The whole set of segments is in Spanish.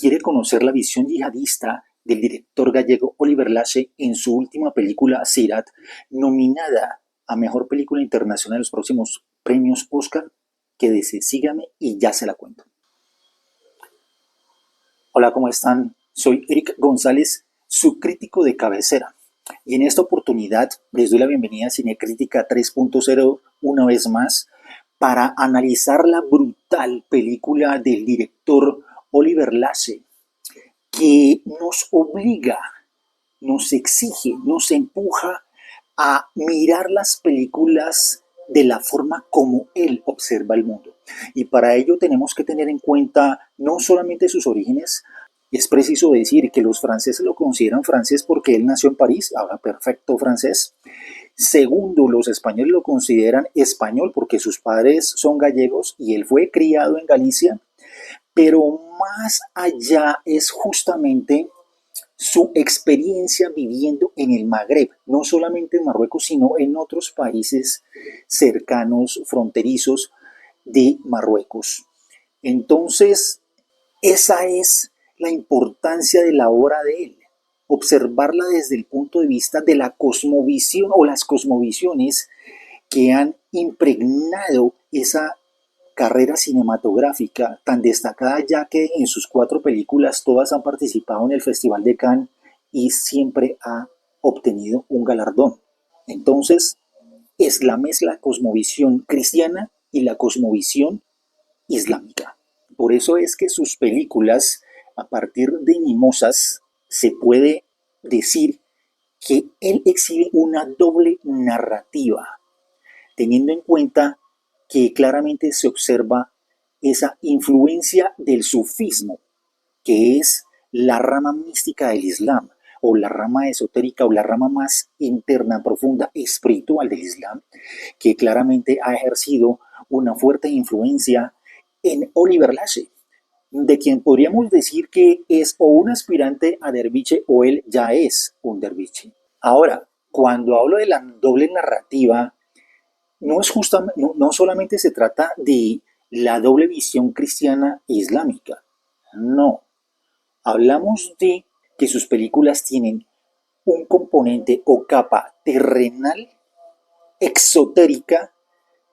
quiere conocer la visión yihadista del director gallego Oliver Lache en su última película Sirat, nominada a Mejor Película Internacional en los próximos premios Oscar, quédese, sígame y ya se la cuento. Hola, ¿cómo están? Soy Eric González, su crítico de cabecera. Y en esta oportunidad les doy la bienvenida a Cinecrítica 3.0 una vez más para analizar la brutal película del director Oliver Lache, que nos obliga, nos exige, nos empuja a mirar las películas de la forma como él observa el mundo. Y para ello tenemos que tener en cuenta no solamente sus orígenes. Es preciso decir que los franceses lo consideran francés porque él nació en París, habla perfecto francés. Segundo, los españoles lo consideran español porque sus padres son gallegos y él fue criado en Galicia. Pero más allá es justamente su experiencia viviendo en el Magreb, no solamente en Marruecos, sino en otros países cercanos, fronterizos de Marruecos. Entonces, esa es la importancia de la obra de él, observarla desde el punto de vista de la cosmovisión o las cosmovisiones que han impregnado esa carrera cinematográfica tan destacada, ya que en sus 4 películas todas han participado en el Festival de Cannes y siempre ha obtenido un galardón. Entonces, es la mezcla cosmovisión cristiana y la cosmovisión islámica. Por eso es que sus películas, a partir de Mimosas, se puede decir que él exhibe una doble narrativa, teniendo en cuenta que claramente se observa esa influencia del sufismo, que es la rama mística del Islam, o la rama esotérica, o la rama más interna, profunda, espiritual del Islam, que claramente ha ejercido una fuerte influencia en Oliver Lache, de quien podríamos decir que es o un aspirante a derviche o él ya es un derviche. Ahora, cuando hablo de la doble narrativa, no solamente se trata de la doble visión cristiana e islámica, no. Hablamos de que sus películas tienen un componente o capa terrenal, exotérica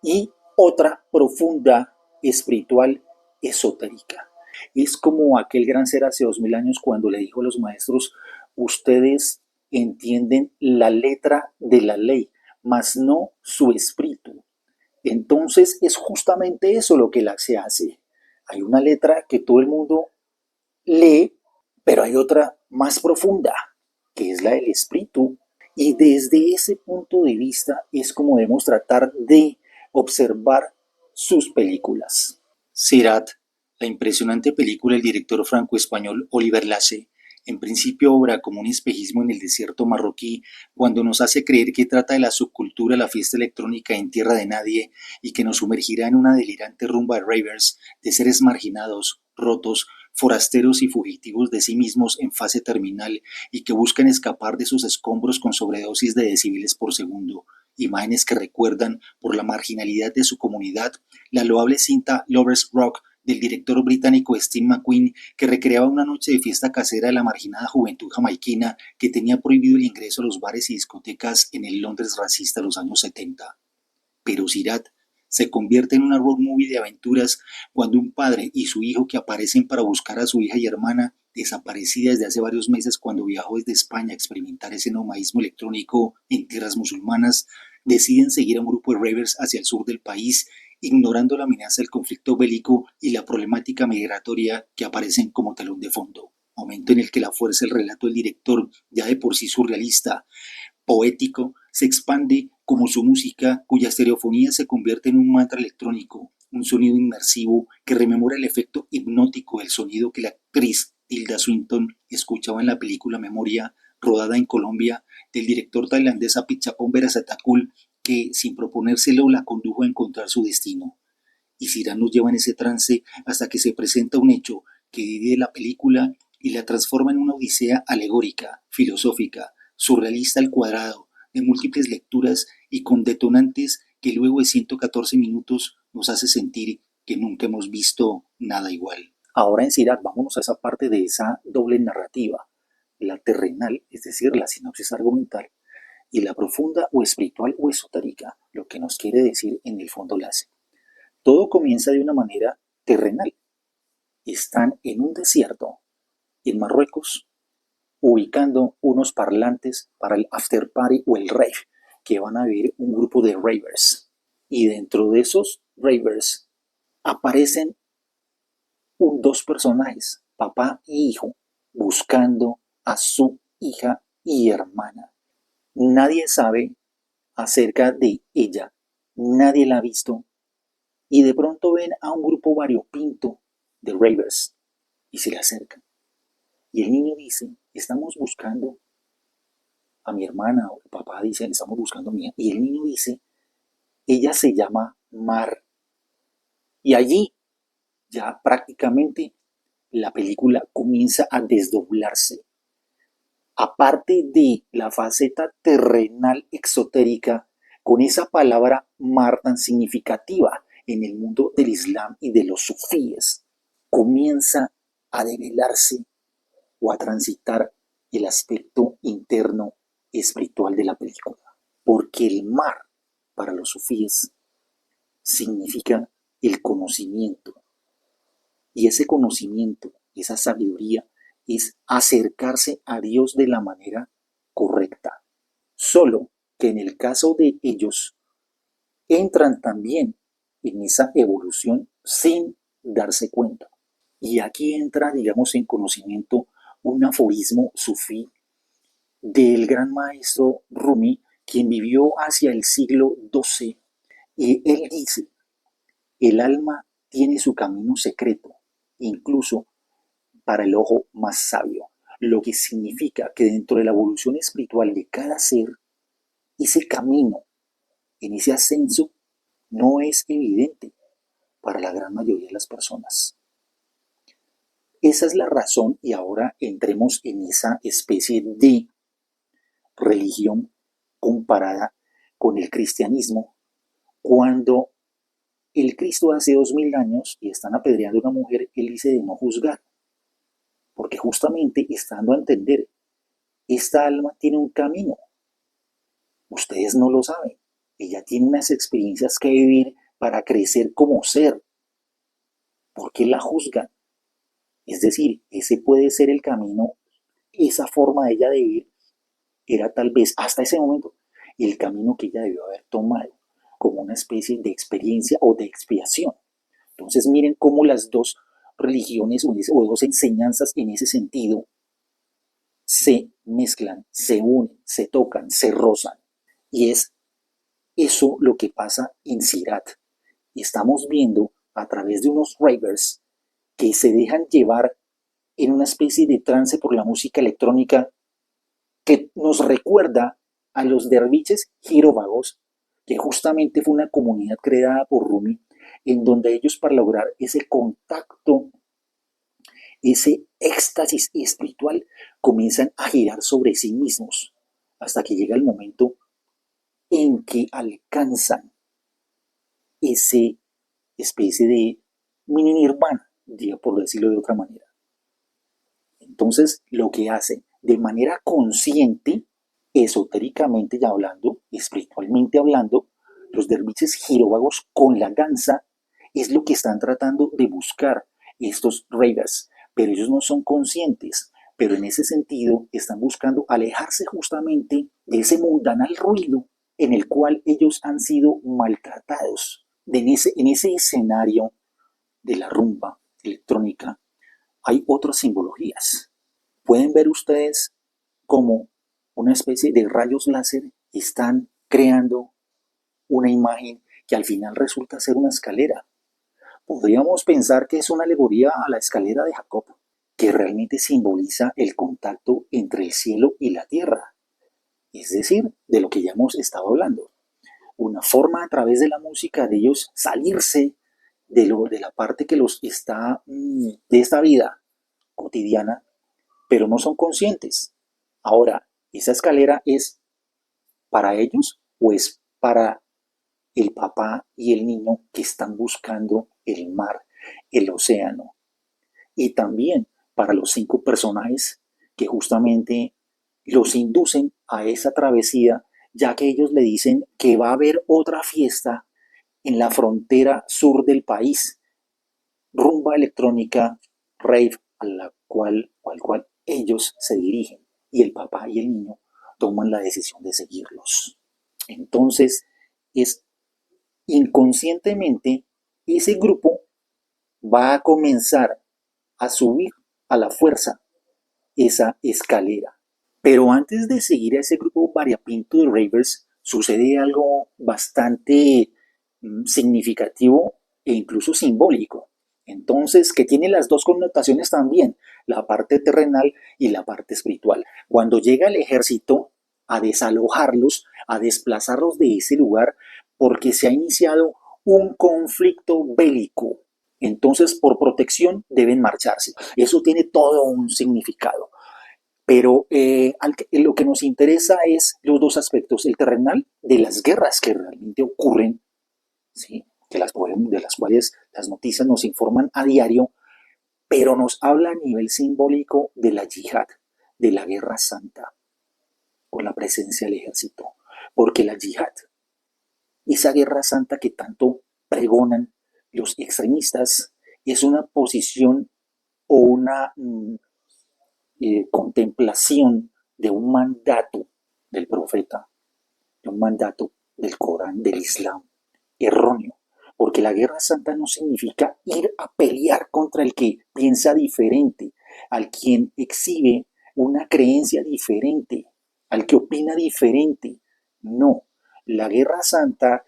y otra profunda, espiritual, esotérica. Es como aquel gran ser hace 2000 años cuando le dijo a los maestros: ustedes entienden la letra de la ley, mas no su espíritu. Entonces es justamente eso lo que la se hace. Hay una letra que todo el mundo lee, pero hay otra más profunda, que es la del espíritu. Y desde ese punto de vista es como debemos tratar de observar sus películas. Sirat, la impresionante película del director franco-español Oliver Lache, en principio obra como un espejismo en el desierto marroquí, cuando nos hace creer que trata de la subcultura, la fiesta electrónica en tierra de nadie, y que nos sumergirá en una delirante rumba de ravers, de seres marginados, rotos, forasteros y fugitivos de sí mismos en fase terminal y que buscan escapar de sus escombros con sobredosis de decibeles por segundo. Imágenes que recuerdan, por la marginalidad de su comunidad, la loable cinta Lovers Rock del director británico Steve McQueen, que recreaba una noche de fiesta casera de la marginada juventud jamaiquina que tenía prohibido el ingreso a los bares y discotecas en el Londres racista de los años 70. Pero Sirat se convierte en una road movie de aventuras cuando un padre y su hijo, que aparecen para buscar a su hija y hermana, desaparecida desde hace varios meses cuando viajó desde España a experimentar ese nomadismo electrónico en tierras musulmanas, deciden seguir a un grupo de ravers hacia el sur del país, ignorando la amenaza del conflicto bélico y la problemática migratoria que aparecen como telón de fondo. Momento en el que la fuerza del relato del director, ya de por sí surrealista, poético, se expande como su música, cuya estereofonía se convierte en un mantra electrónico, un sonido inmersivo que rememora el efecto hipnótico del sonido que la actriz Tilda Swinton escuchaba en la película Memoria, rodada en Colombia, del director tailandés Apichatpong Veerasathakul, que, sin proponérselo, la condujo a encontrar su destino. Y Sirat nos lleva en ese trance hasta que se presenta un hecho que divide la película y la transforma en una odisea alegórica, filosófica, surrealista al cuadrado, de múltiples lecturas y con detonantes que luego de 114 minutos nos hace sentir que nunca hemos visto nada igual. Ahora en Sirac, vámonos a esa parte de esa doble narrativa, la terrenal, es decir, la sinopsis argumental, y la profunda o espiritual o esotérica, lo que nos quiere decir en el fondo la hace. Todo comienza de una manera terrenal. Están en un desierto, en Marruecos, ubicando unos parlantes para el after party o el rave, que van a vivir un grupo de ravers. Y dentro de esos ravers aparecen dos personajes, papá e hijo, buscando a su hija y hermana. Nadie sabe acerca de ella, nadie la ha visto, y de pronto ven a un grupo variopinto de ravers y se le acercan. Y el niño dice, estamos buscando a mi hermana, o el papá dice, estamos buscando a mi hija. Y el niño dice, ella se llama Mar. Y allí ya prácticamente la película comienza a desdoblarse. Aparte de la faceta terrenal exotérica, con esa palabra Mar tan significativa en el mundo del Islam y de los sufíes, comienza a develarse o a transitar el aspecto interno espiritual de la película. Porque el mar, para los sufíes, significa el conocimiento. Y ese conocimiento, esa sabiduría, es acercarse a Dios de la manera correcta. Solo que en el caso de ellos, entran también en esa evolución sin darse cuenta. Y aquí entra, digamos, en conocimiento un aforismo sufí del gran maestro Rumi, quien vivió hacia el siglo XII, y él dice, el alma tiene su camino secreto, incluso para el ojo más sabio, lo que significa que dentro de la evolución espiritual de cada ser, ese camino, en ese ascenso, no es evidente para la gran mayoría de las personas. Esa es la razón, y ahora entremos en esa especie de religión comparada con el cristianismo, cuando el Cristo hace 2000 años y están apedreando a una mujer, él dice de no juzgar, porque justamente está dando a entender, esta alma tiene un camino, ustedes no lo saben, ella tiene unas experiencias que vivir para crecer como ser, ¿por qué la juzgan? Es decir, ese puede ser el camino, esa forma de ella de vivir era tal vez hasta ese momento el camino que ella debió haber tomado como una especie de experiencia o de expiación. Entonces miren cómo las dos religiones o dos enseñanzas en ese sentido se mezclan, se unen, se tocan, se rozan. Y es eso lo que pasa en Sirat. Estamos viendo a través de unos ravers que se dejan llevar en una especie de trance por la música electrónica que nos recuerda a los derviches giróvagos, que justamente fue una comunidad creada por Rumi, en donde ellos para lograr ese contacto, ese éxtasis espiritual, comienzan a girar sobre sí mismos, hasta que llega el momento en que alcanzan ese especie de mini nirvana, por decirlo de otra manera. Entonces, lo que hacen de manera consciente, esotéricamente ya hablando, espiritualmente hablando, los derviches giróvagos con la danza es lo que están tratando de buscar estos ravers, pero ellos no son conscientes, pero en ese sentido están buscando alejarse justamente de ese mundanal ruido en el cual ellos han sido maltratados. En ese escenario de la rumba electrónica hay otras simbologías. Pueden ver ustedes como una especie de rayos láser están creando una imagen que al final resulta ser una escalera. Podríamos pensar que es una alegoría a la escalera de Jacob, que realmente simboliza el contacto entre el cielo y la tierra, es decir, de lo que ya hemos estado hablando. Una forma a través de la música de ellos salirse de la parte que los está de esta vida cotidiana, pero no son conscientes. Ahora, ¿esa escalera es para ellos o es para el papá y el niño que están buscando el mar, el océano? y también para los 5 personajes que justamente los inducen a esa travesía, ya que ellos le dicen que va a haber otra fiesta en la frontera sur del país, rumba electrónica, rave, al cual ellos se dirigen y el papá y el niño toman la decisión de seguirlos. Entonces, es inconscientemente ese grupo va a comenzar a subir a la fuerza esa escalera. Pero antes de seguir a ese grupo variapinto de ravers, sucede algo bastante significativo e incluso simbólico. Entonces, que tiene las dos connotaciones también, la parte terrenal y la parte espiritual. Cuando llega el ejército a desalojarlos, a desplazarlos de ese lugar, porque se ha iniciado un conflicto bélico. Entonces, por protección deben marcharse. Eso tiene todo un significado. Pero lo que nos interesa es los dos aspectos, el terrenal de las guerras que realmente ocurren, ¿sí? De las cuales las noticias nos informan a diario, pero nos habla a nivel simbólico de la yihad, de la guerra santa, con la presencia del ejército. Porque la yihad, esa guerra santa que tanto pregonan los extremistas, es una posición o una contemplación de un mandato del profeta, de un mandato del Corán, del Islam, erróneo. Porque la guerra santa no significa ir a pelear contra el que piensa diferente, al quien exhibe una creencia diferente, al que opina diferente. No, la guerra santa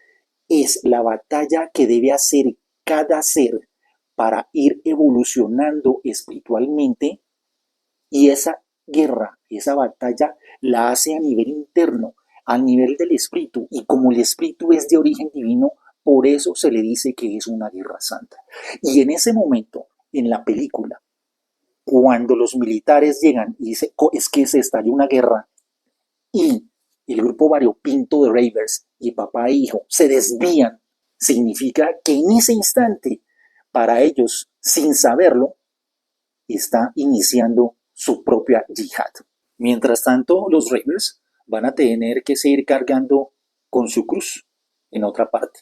es la batalla que debe hacer cada ser para ir evolucionando espiritualmente, y esa guerra, esa batalla la hace a nivel interno, al nivel del espíritu, y como el espíritu es de origen divino, por eso se le dice que es una guerra santa. Y en ese momento, en la película, cuando los militares llegan y dicen, es que se estalló una guerra, y el grupo variopinto de ravers y papá e hijo se desvían, significa que en ese instante, para ellos, sin saberlo, está iniciando su propia yihad. Mientras tanto, los ravers van a tener que seguir cargando con su cruz en otra parte.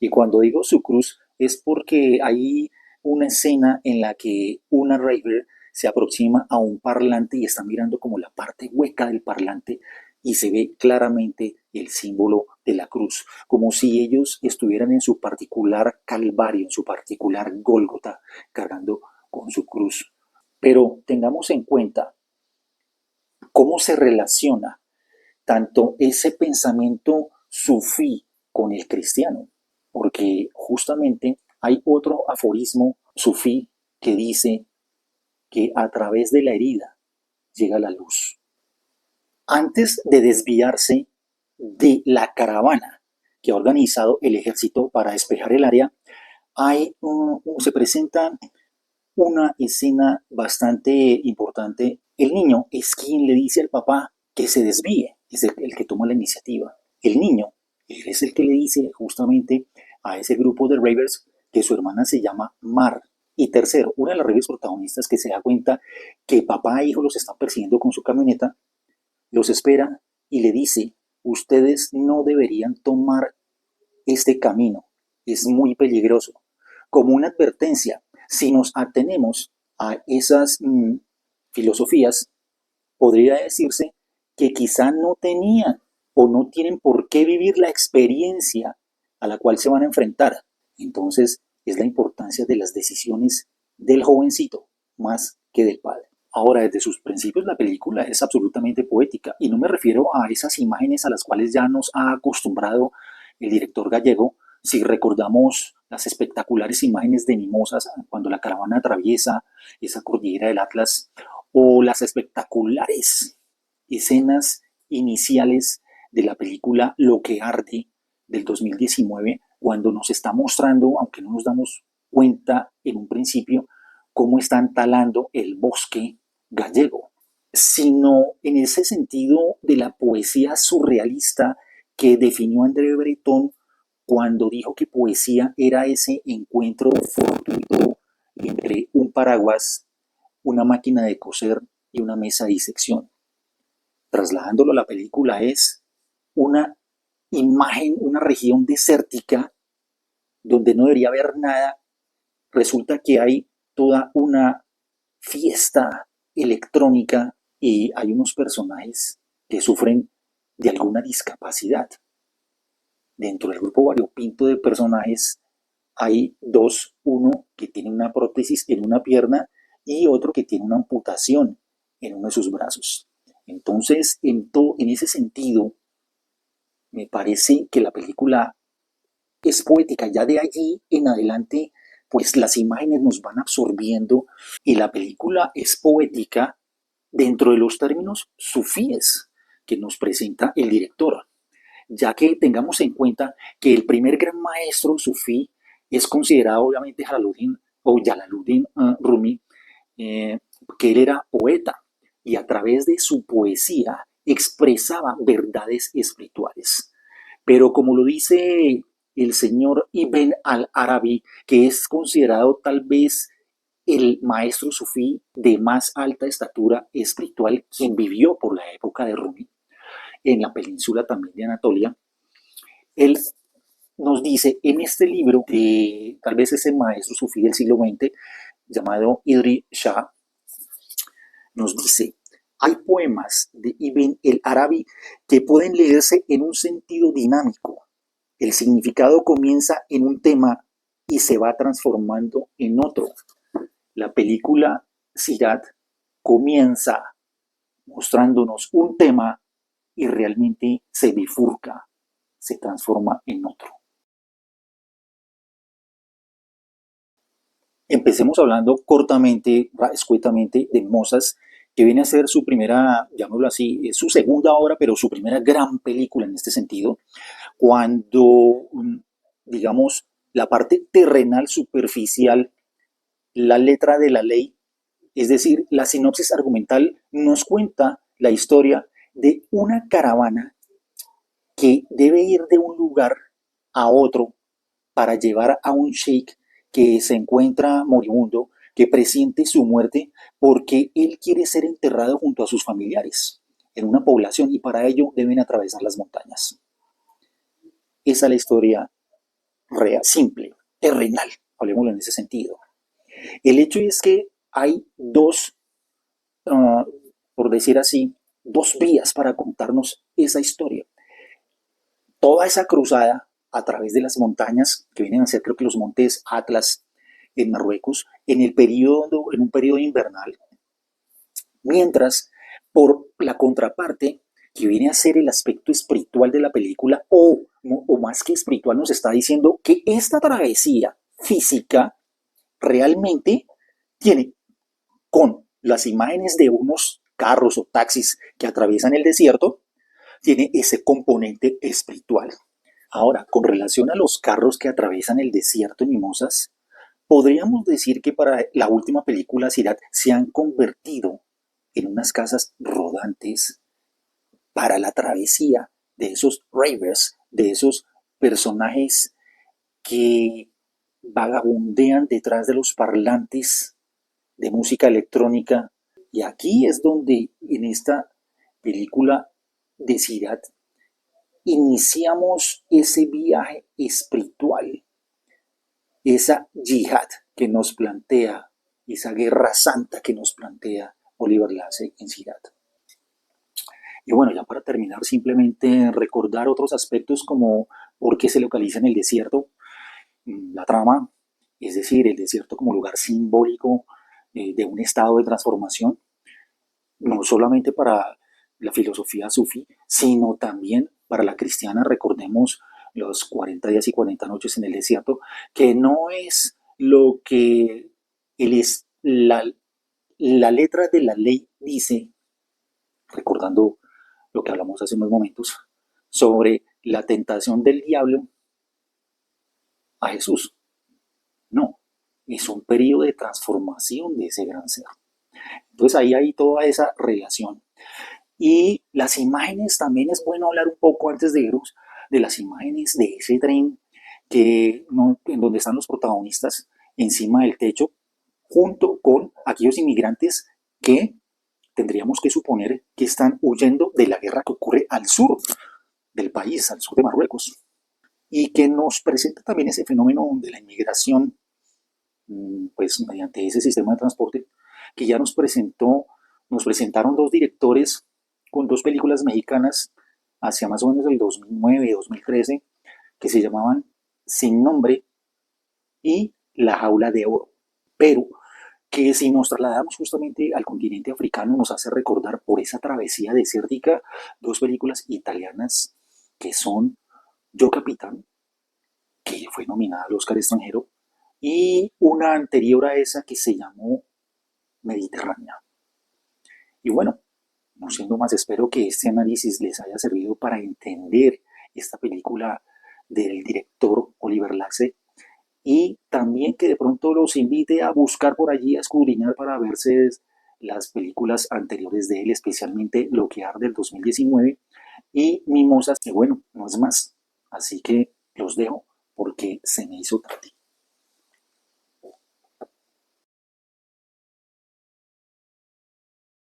Y cuando digo su cruz es porque hay una escena en la que una raver se aproxima a un parlante y está mirando como la parte hueca del parlante y se ve claramente el símbolo de la cruz, como si ellos estuvieran en su particular calvario, en su particular Gólgota, cargando con su cruz. Pero tengamos en cuenta cómo se relaciona tanto ese pensamiento sufí con el cristiano, porque justamente hay otro aforismo sufí que dice que a través de la herida llega la luz. Antes de desviarse de la caravana que ha organizado el ejército para despejar el área, se presenta una escena bastante importante. El niño es quien le dice al papá que se desvíe, es el que toma la iniciativa. El niño es el que le dice justamente a ese grupo de ravers que su hermana se llama Mar. Y tercero, una de las ravers protagonistas que se da cuenta que papá e hijo los están persiguiendo con su camioneta, los espera y le dice, ustedes no deberían tomar este camino, es muy peligroso. Como una advertencia, si nos atenemos a esas filosofías, podría decirse que quizá no tenían o no tienen por qué vivir la experiencia a la cual se van a enfrentar. Entonces, es la importancia de las decisiones del jovencito más que del padre. Ahora, desde sus principios, la película es absolutamente poética, y no me refiero a esas imágenes a las cuales ya nos ha acostumbrado el director gallego. Si recordamos las espectaculares imágenes de Mimosas cuando la caravana atraviesa esa cordillera del Atlas, o las espectaculares escenas iniciales de la película Lo que arde del 2019, cuando nos está mostrando, aunque no nos damos cuenta en un principio, cómo están talando el bosque gallego, sino en ese sentido de la poesía surrealista que definió André Breton cuando dijo que poesía era ese encuentro fortuito entre un paraguas, una máquina de coser y una mesa de disección. Trasladándolo a la película es una imagen, una región desértica donde no debería haber nada. Resulta que hay toda una fiesta electrónica y hay unos personajes que sufren de alguna discapacidad. Dentro del grupo variopinto de personajes hay dos, uno que tiene una prótesis en una pierna y otro que tiene una amputación en uno de sus brazos. Entonces, en ese sentido, me parece que la película es poética. Ya de allí en adelante, pues las imágenes nos van absorbiendo y la película es poética dentro de los términos sufíes que nos presenta el director, ya que tengamos en cuenta que el primer gran maestro sufí es considerado obviamente Jalaluddin o Jalaluddin Rumi, eh, que él era poeta y a través de su poesía expresaba verdades espirituales. Pero como lo dice el señor Ibn al-Arabi, que es considerado tal vez el maestro sufí de más alta estatura espiritual, quien vivió por la época de Rumi, en la península también de Anatolia, él nos dice en este libro de tal vez ese maestro sufí del siglo XX, llamado Idris Shah, nos dice, hay poemas de Ibn el Arabi que pueden leerse en un sentido dinámico. El significado comienza en un tema y se va transformando en otro. La película Sirat comienza mostrándonos un tema y realmente se bifurca, se transforma en otro. Empecemos hablando cortamente, escuetamente, de Mozas, que viene a ser su primera, llamémoslo así, es su segunda obra, pero su primera gran película en este sentido, cuando, digamos, la parte terrenal, superficial, la letra de la ley, es decir, la sinopsis argumental nos cuenta la historia de una caravana que debe ir de un lugar a otro para llevar a un sheikh que se encuentra moribundo, que presiente su muerte porque él quiere ser enterrado junto a sus familiares en una población y para ello deben atravesar las montañas. Esa es la historia real, simple, terrenal, hablemoslo en ese sentido. El hecho es que hay dos, uh, por decir así, dos vías para contarnos esa historia. Toda esa cruzada a través de las montañas, que vienen a ser creo que los montes Atlas en Marruecos, en un periodo invernal, mientras por la contraparte, que viene a ser el aspecto espiritual de la película, o más que espiritual, nos está diciendo que esta travesía física realmente tiene con las imágenes de unos carros o taxis que atraviesan el desierto, tiene ese componente espiritual. Ahora, con relación a los carros que atraviesan el desierto en Mimosas, podríamos decir que para la última película Sirat se han convertido en unas casas rodantes para la travesía de esos ravers, de esos personajes que vagabundean detrás de los parlantes de música electrónica. Y aquí es donde en esta película de Sirat iniciamos ese viaje espiritual, esa yihad que nos plantea, esa guerra santa que nos plantea Oliver Lasse en Sirat. Y bueno, ya para terminar, simplemente recordar otros aspectos como por qué se localiza en el desierto, la trama, es decir, el desierto como lugar simbólico de un estado de transformación, no solamente para la filosofía sufí, sino también para la cristiana. Recordemos los 40 días y 40 noches en el desierto, que no es lo que la letra de la ley dice, recordando lo que hablamos hace unos momentos, sobre la tentación del diablo a Jesús. No, es un periodo de transformación de ese gran ser. Entonces ahí hay toda esa relación. Y las imágenes también es bueno hablar un poco antes de irnos de las imágenes de ese tren que, no, en donde están los protagonistas encima del techo. junto con aquellos inmigrantes que tendríamos que suponer que están huyendo de la guerra que ocurre al sur del país, al sur de Marruecos, y que nos presenta también ese fenómeno de la inmigración, pues mediante ese sistema de transporte que ya nos presentaron dos directores con dos películas mexicanas hacia más o menos el 2009-2013 que se llamaban Sin Nombre y La Jaula de Oro. Pero que si nos trasladamos justamente al continente africano nos hace recordar por esa travesía desértica dos películas italianas que son Yo Capitán, que fue nominada al Oscar extranjero, y una anterior a esa que se llamó Mediterránea. Y bueno, no siendo más, espero que este análisis les haya servido para entender esta película del director Oliver Laxe y también que de pronto los invite a buscar por allí, a escudriñar para verse las películas anteriores de él, especialmente Lo que arde del 2019 y Mimosas, que bueno, no es más. Así que los dejo porque se me hizo tarde.